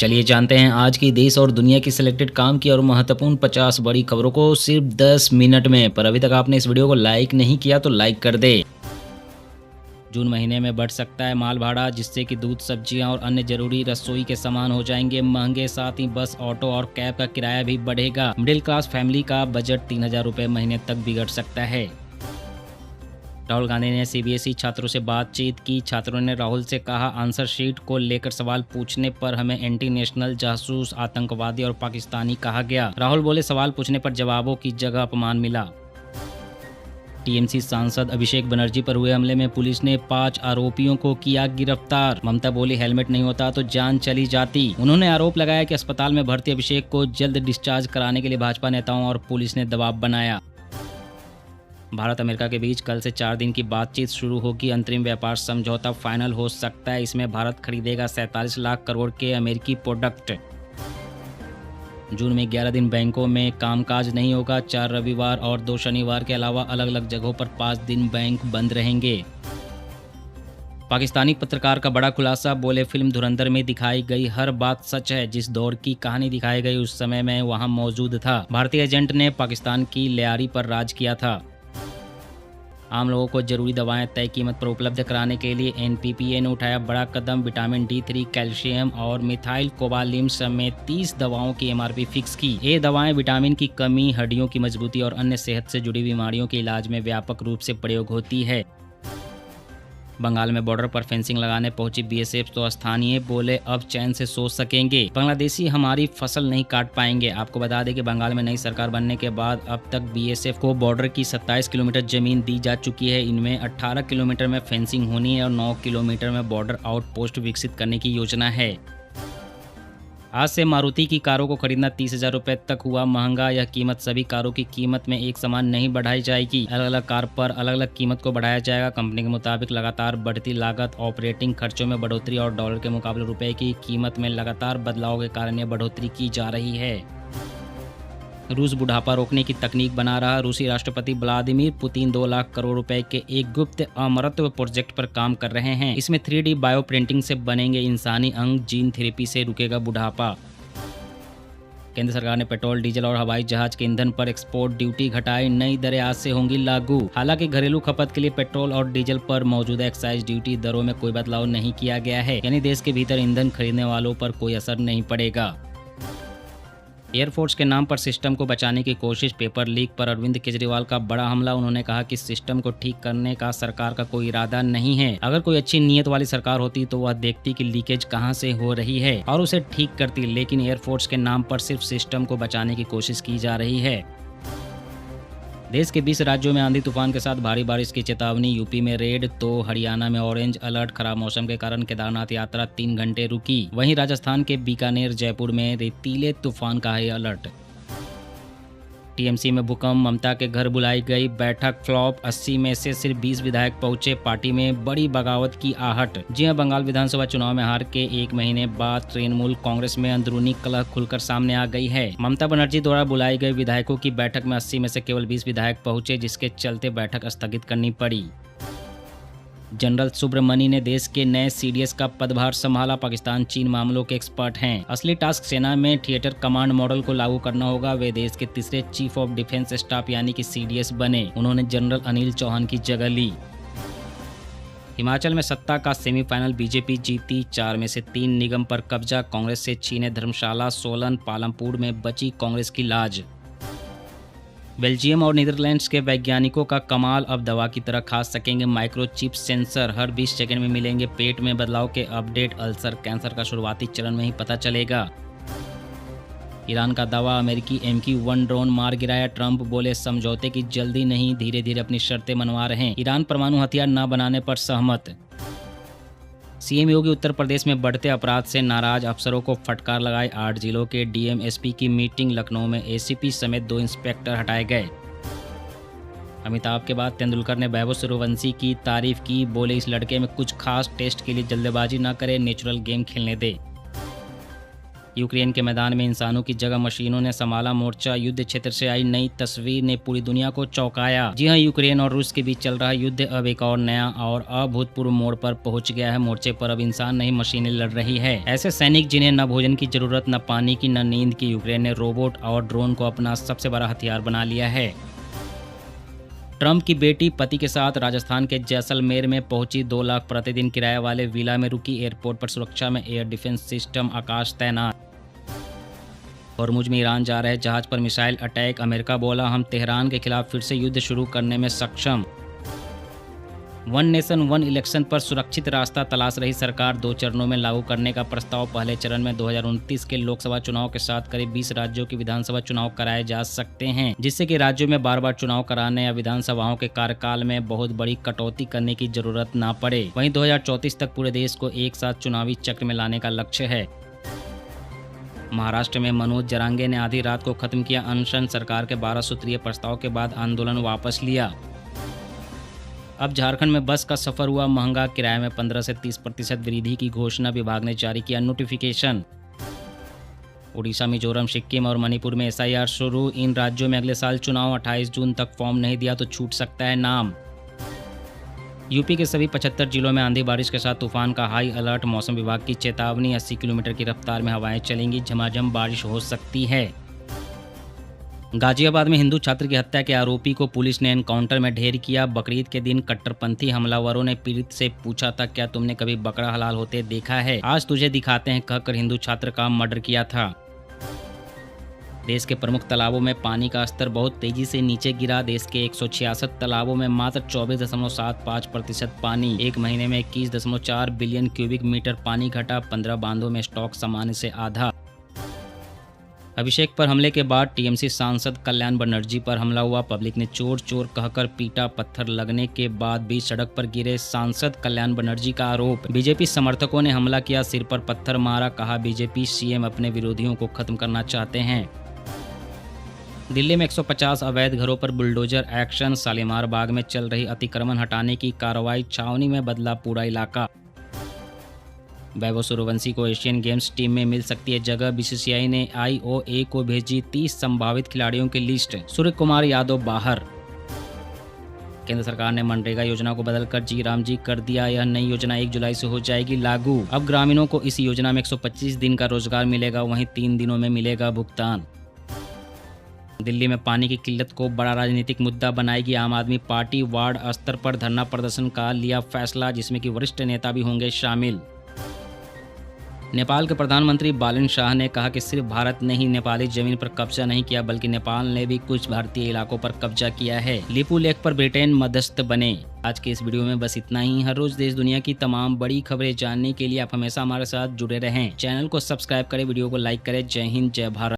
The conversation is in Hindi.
चलिए जानते हैं आज की देश और दुनिया की सिलेक्टेड काम की और महत्वपूर्ण 50 बड़ी खबरों को सिर्फ 10 मिनट में। पर अभी तक आपने इस वीडियो को लाइक नहीं किया तो लाइक कर दे। जून महीने में बढ़ सकता है माल भाड़ा, जिससे कि दूध, सब्जियां और अन्य जरूरी रसोई के सामान हो जाएंगे महंगे। साथ ही बस, ऑटो और कैब का किराया भी बढ़ेगा। मिडिल क्लास फैमिली का बजट 3000 रुपये महीने तक बिगड़ सकता है। राहुल गांधी ने सीबीएसई छात्रों से बातचीत की। छात्रों ने राहुल से कहा, आंसर शीट को लेकर सवाल पूछने पर हमें एंटी नेशनल, जासूस, आतंकवादी और पाकिस्तानी कहा गया। राहुल बोले, सवाल पूछने पर जवाबों की जगह अपमान मिला। टीएमसी सांसद अभिषेक बनर्जी पर हुए हमले में पुलिस ने 5 आरोपियों को किया गिरफ्तार। ममता बोली, हेलमेट नहीं होता तो जान चली जाती। उन्होंने आरोप लगाया कि अस्पताल में भर्ती अभिषेक को जल्द डिस्चार्ज कराने के लिए भाजपा नेताओं और पुलिस ने दबाव बनाया। भारत अमेरिका के बीच कल से 4 दिन की बातचीत शुरू होगी। अंतरिम व्यापार समझौता फाइनल हो सकता है। इसमें भारत खरीदेगा 47 लाख करोड़ के अमेरिकी प्रोडक्ट। जून में 11 दिन बैंकों में कामकाज नहीं होगा। 4 रविवार और 2 शनिवार के अलावा अलग अलग जगहों पर 5 दिन बैंक बंद रहेंगे। पाकिस्तानी पत्रकार का बड़ा खुलासा, बोले, फिल्म धुरंधर में दिखाई गई हर बात सच है। जिस दौर की कहानी दिखाई गई उस समय मैं वहां मौजूद था। भारतीय एजेंट ने पाकिस्तान की लियारी पर राज किया था। आम लोगों को जरूरी दवाएं तय कीमत पर उपलब्ध कराने के लिए एनपीपीए ने उठाया बड़ा कदम। विटामिन D3, कैल्शियम और मिथाइल कोबालिम समेत 30 दवाओं की एमआरपी फिक्स की। ये दवाएं विटामिन की कमी, हड्डियों की मजबूती और अन्य सेहत से जुड़ी बीमारियों के इलाज में व्यापक रूप से प्रयोग होती है। बंगाल में बॉर्डर पर फेंसिंग लगाने पहुंची बीएसएफ तो स्थानीय बोले, अब चैन से सो सकेंगे। बांग्लादेशी हमारी फसल नहीं काट पाएंगे। आपको बता दें कि बंगाल में नई सरकार बनने के बाद अब तक बीएसएफ को बॉर्डर की 27 किलोमीटर जमीन दी जा चुकी है। इनमें 18 किलोमीटर में फेंसिंग होनी है और 9 किलोमीटर में बॉर्डर आउटपोस्ट विकसित करने की योजना है। आज से मारुति की कारों को खरीदना 30,000 रुपये तक हुआ महंगा। यह कीमत सभी कारों की कीमत में एक समान नहीं बढ़ाई जाएगी। अलग अलग कार पर अलग अलग कीमत को बढ़ाया जाएगा। कंपनी के मुताबिक लगातार बढ़ती लागत, ऑपरेटिंग खर्चों में बढ़ोतरी और डॉलर के मुकाबले रुपए की कीमत में लगातार बदलाव के कारण यह बढ़ोतरी की जा रही है। रूस बुढ़ापा रोकने की तकनीक बना रहा। रूसी राष्ट्रपति व्लादिमीर पुतिन 2 लाख करोड़ रुपए के एक गुप्त अमरत्व प्रोजेक्ट पर काम कर रहे हैं। इसमें 3D बायो प्रिंटिंग से बनेंगे इंसानी अंग। जीन थेरेपी से रुकेगा बुढ़ापा। केंद्र सरकार ने पेट्रोल, डीजल और हवाई जहाज के ईंधन पर एक्सपोर्ट ड्यूटी घटाई। नई दरें आज से होंगी लागू। हालांकि घरेलू खपत के लिए पेट्रोल और डीजल पर मौजूदा एक्साइज ड्यूटी दरों में कोई बदलाव नहीं किया गया है। यानी देश के भीतर ईंधन खरीदने वालों पर कोई असर नहीं पड़ेगा। एयरफोर्स के नाम पर सिस्टम को बचाने की कोशिश, पेपर लीक पर अरविंद केजरीवाल का बड़ा हमला। उन्होंने कहा कि सिस्टम को ठीक करने का सरकार का कोई इरादा नहीं है। अगर कोई अच्छी नीयत वाली सरकार होती तो वह देखती कि लीकेज कहां से हो रही है और उसे ठीक करती, लेकिन एयरफोर्स के नाम पर सिर्फ सिस्टम को बचाने की कोशिश की जा रही है। देश के 20 राज्यों में आंधी तूफान के साथ भारी बारिश की चेतावनी। यूपी में रेड तो हरियाणा में ऑरेंज अलर्ट। खराब मौसम के कारण केदारनाथ यात्रा 3 घंटे रुकी। वहीं राजस्थान के बीकानेर, जयपुर में रेतीले तूफान का है अलर्ट। टीएमसी में भूकंप, ममता के घर बुलाई गई बैठक फ्लॉप। 80 में से सिर्फ 20 विधायक पहुंचे। पार्टी में बड़ी बगावत की आहट। जी हां, बंगाल विधानसभा चुनाव में हार के 1 महीने बाद तृणमूल कांग्रेस में अंदरूनी कलह खुलकर सामने आ गई है। ममता बनर्जी द्वारा बुलाई गई विधायकों की बैठक में 80 में से केवल 20 विधायक पहुंचे, जिसके चलते बैठक स्थगित करनी पड़ी। जनरल सुब्रमणी ने देश के नए सीडीएस का पदभार संभाला। पाकिस्तान चीन मामलों के एक्सपर्ट हैं। असली टास्क सेना में थिएटर कमांड मॉडल को लागू करना होगा। वे देश के तीसरे चीफ ऑफ डिफेंस स्टाफ यानी कि सीडीएस बने। उन्होंने जनरल अनिल चौहान की जगह ली। हिमाचल में सत्ता का सेमीफाइनल, बीजेपी जीती। 4 में से 3 निगम पर कब्जा। कांग्रेस से छीने धर्मशाला, सोलन, पालमपुर में बची कांग्रेस की लाज। बेल्जियम और नीदरलैंड्स के वैज्ञानिकों का कमाल, अब दवा की तरह खा सकेंगे माइक्रोचिप सेंसर। हर 20 सेकंड में मिलेंगे पेट में बदलाव के अपडेट। अल्सर, कैंसर का शुरुआती चरण में ही पता चलेगा। ईरान का दावा, अमेरिकी MQ-1 ड्रोन मार गिराया। ट्रंप बोले, समझौते की जल्दी नहीं, धीरे धीरे अपनी शर्तें मनवा रहे हैं। ईरान परमाणु हथियार न बनाने पर सहमत। सीएम योगी उत्तर प्रदेश में बढ़ते अपराध से नाराज, अफसरों को फटकार लगाई। 8 जिलों के डीएम एसपी की मीटिंग। लखनऊ में एसीपी समेत 2 इंस्पेक्टर हटाए गए। अमिताभ के बाद तेंदुलकर ने वैभव सूर्यवंशी की तारीफ की। बोले, इस लड़के में कुछ खास, टेस्ट के लिए जल्दबाजी न करे, नेचुरल गेम खेलने दे। यूक्रेन के मैदान में इंसानों की जगह मशीनों ने संभाला मोर्चा। युद्ध क्षेत्र से आई नई तस्वीर ने पूरी दुनिया को चौंकाया। जी हां, यूक्रेन और रूस के बीच चल रहा युद्ध अब एक और नया और अभूतपूर्व मोड़ पर पहुंच गया है। मोर्चे पर अब इंसान नहीं मशीनें लड़ रही है। ऐसे सैनिक जिन्हें न भोजन की जरूरत, न पानी की, न नींद की। यूक्रेन ने रोबोट और ड्रोन को अपना सबसे बड़ा हथियार बना लिया है। ट्रंप की बेटी पति के साथ राजस्थान के जैसलमेर में पहुंची। 2 लाख प्रतिदिन किराए वाले विला में रुकी। एयरपोर्ट पर सुरक्षा में एयर डिफेंस सिस्टम आकाश तैनात। हॉर्मुज में ईरान जा रहे जहाज पर मिसाइल अटैक। अमेरिका बोला, हम तेहरान के खिलाफ फिर से युद्ध शुरू करने में सक्षम। वन नेशन वन इलेक्शन पर सुरक्षित रास्ता तलाश रही सरकार। 2 चरणों में लागू करने का प्रस्ताव। पहले चरण में 2029 के लोकसभा चुनाव के साथ करीब 20 राज्यों के विधानसभा चुनाव कराए जा सकते हैं, जिससे कि राज्यों में बार-बार चुनाव कराने या विधानसभाओं के कार्यकाल में बहुत बड़ी कटौती करने की जरूरत ना पड़े। वहीं 2034 तक पूरे देश को एक साथ चुनावी चक्र में लाने का लक्ष्य है। महाराष्ट्र में मनोज जरांगे ने आधी रात को खत्म किया अनशन। सरकार के 12 सूत्रीय प्रस्ताव के बाद आंदोलन वापस लिया। अब झारखंड में बस का सफर हुआ महंगा। किराए में 15 से 30% वृद्धि की घोषणा। विभाग ने जारी किया नोटिफिकेशन। उड़ीसा, मिजोरम, सिक्किम और मणिपुर में SIR शुरू। इन राज्यों में अगले साल चुनाव। 28 जून तक फॉर्म नहीं दिया तो छूट सकता है नाम। यूपी के सभी 75 जिलों में आंधी बारिश के साथ तूफान का हाई अलर्ट। मौसम विभाग की चेतावनी। 80 किलोमीटर की रफ्तार में हवाएं चलेंगी। झमाझम बारिश हो सकती है। गाजियाबाद में हिंदू छात्र की हत्या के आरोपी को पुलिस ने एनकाउंटर में ढेर किया। बकरीद के दिन कट्टरपंथी हमलावरों ने पीड़ित से पूछा था, क्या तुमने कभी बकरा हलाल होते देखा है? आज तुझे दिखाते हैं, कहकर हिंदू छात्र का मर्डर किया था। देश के प्रमुख तालाबों में पानी का स्तर बहुत तेजी से नीचे गिरा। देश के 166 तालाबों में मात्र 24.75% पानी। एक महीने में 21.4 बिलियन क्यूबिक मीटर पानी घटा। 15 बांधों में स्टॉक सामान्य से आधा। अभिषेक पर हमले के बाद टीएमसी सांसद कल्याण बनर्जी पर हमला हुआ। पब्लिक ने चोर चोर कहकर पीटा। पत्थर लगने के बाद भी सड़क पर गिरे सांसद कल्याण बनर्जी का आरोप। बीजेपी समर्थकों ने हमला किया, सिर पर पत्थर मारा। कहा, बीजेपी सीएम अपने विरोधियों को खत्म करना चाहते हैं। दिल्ली में 150 अवैध घरों पर बुलडोजर एक्शन। शालीमार बाग में चल रही अतिक्रमण हटाने की कार्रवाई। छावनी में बदला पूरा इलाका। वैभव सूर्यवंशी को एशियन गेम्स टीम में मिल सकती है जगह। बीसीसीआई ने IOA को भेजी 30 संभावित खिलाड़ियों की लिस्ट। सूर्य कुमार यादव बाहर। केंद्र सरकार ने मनरेगा योजना को बदलकर जी राम जी कर दिया। यह नई योजना 1 जुलाई से हो जाएगी लागू। अब ग्रामीणों को इस योजना में 125 दिन का रोजगार मिलेगा, वहीं 3 दिनों में मिलेगा भुगतान। दिल्ली में पानी की किल्लत को बड़ा राजनीतिक मुद्दा बनाएगी आम आदमी पार्टी। वार्ड स्तर पर धरना प्रदर्शन का लिया फैसला, जिसमें कि वरिष्ठ नेता भी होंगे शामिल। नेपाल के प्रधानमंत्री बालन शाह ने कहा कि सिर्फ भारत ने ही नेपाली जमीन पर कब्जा नहीं किया, बल्कि नेपाल ने भी कुछ भारतीय इलाकों पर कब्जा किया है। लिपू लेक पर ब्रिटेन मध्यस्थ बने। आज के इस वीडियो में बस इतना ही। हर रोज देश दुनिया की तमाम बड़ी खबरें जानने के लिए आप हमेशा हमारे साथ जुड़े रहें। चैनल को सब्सक्राइब करें, वीडियो को लाइक करें। जय हिंद, जय भारत।